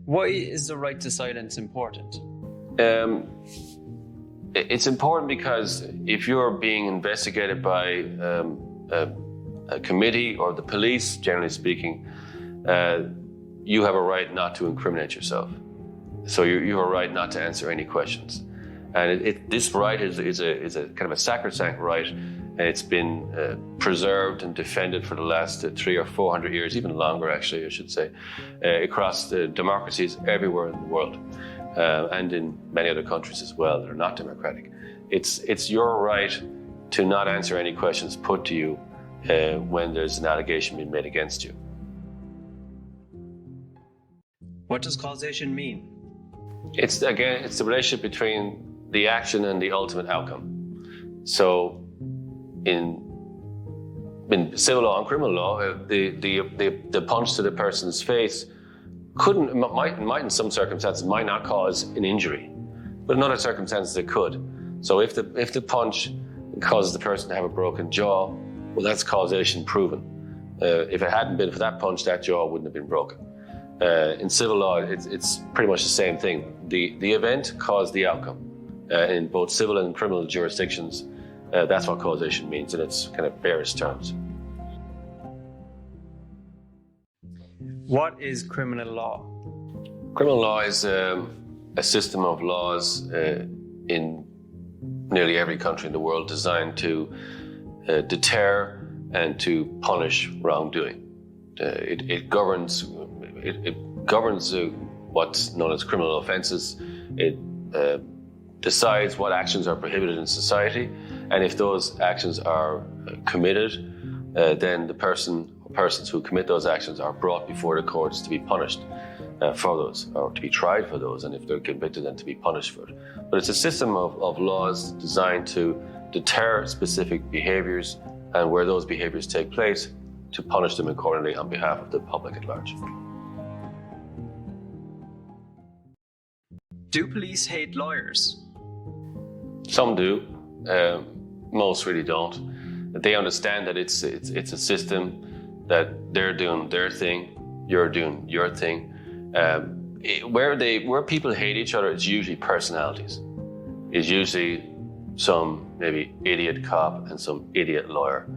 Why is the right to silence important? It's important because if you're being investigated by a committee or the police, generally speaking, you have a right not to incriminate yourself. So you have a right not to answer any questions. And this right is a kind of a sacrosanct right, and it's been preserved and defended for the last 300 or 400 years, even longer actually, I should say, across the democracies everywhere in the world, and in many other countries as well that are not democratic. It's your right to not answer any questions put to you when there's an allegation being made against you. What does causation mean? It's the relationship between the action and the ultimate outcome. So in civil law and criminal law, the punch to the person's face might in some circumstances might not cause an injury, but in other circumstances it could. So if the punch causes the person to have a broken jaw, well, that's causation proven. If it hadn't been for that punch, that jaw wouldn't have been broken. In civil law, it's pretty much the same thing. The event caused the outcome. In both civil and criminal jurisdictions, that's what causation means in its kind of barest terms. What is criminal law? Criminal law is a system of laws in nearly every country in the world designed to deter and to punish wrongdoing. It governs what's known as criminal offences. It decides what actions are prohibited in society, and if those actions are committed, then the persons who commit those actions are brought before the courts to be punished for those, or to be tried for those, and if they're convicted, then to be punished for it. But it's a system of laws designed to deter specific behaviours, and where those behaviours take place, to punish them accordingly on behalf of the public at large. Do police hate lawyers? Some do. Most really don't. They understand that it's a system that they're doing their thing, you're doing your thing. Where people hate each other, it's usually personalities. It's usually some maybe idiot cop and some idiot lawyer,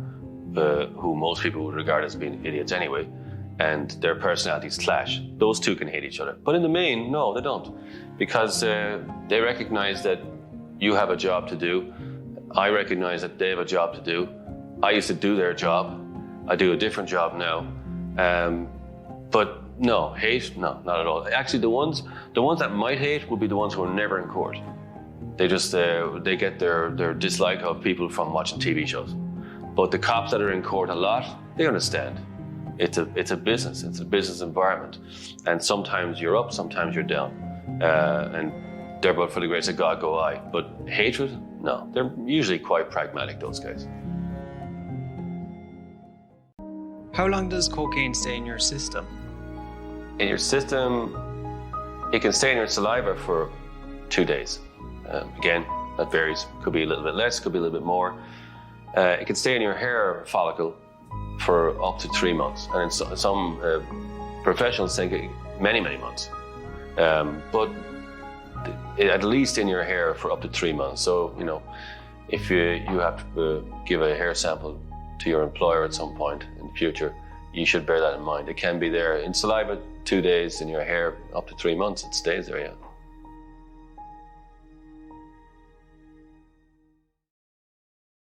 who most people would regard as being idiots anyway, and their personalities clash. Those two can hate each other. But in the main, no, they don't. Because they recognize that you have a job to do. I recognize that they have a job to do. I used to do their job. I do a different job now. But no, hate, no, not at all. Actually, the ones that might hate would be the ones who are never in court. They just, they get their dislike of people from watching TV shows. But the cops that are in court a lot, they understand. It's a business environment. And sometimes you're up, sometimes you're down. And they're but for the grace of God go I. But hatred, no, they're usually quite pragmatic, those guys. How long does cocaine stay in your system? In your system, it can stay in your saliva for 2 days. Again, that varies. Could be a little bit less, could be a little bit more. It can stay in your hair follicle for up to 3 months. And some professionals think many, many months. But at least in your hair for up to 3 months. So, if you have to give a hair sample to your employer at some point in the future, you should bear that in mind. It can be there in saliva 2 days, in your hair up to 3 months. It stays there, yeah.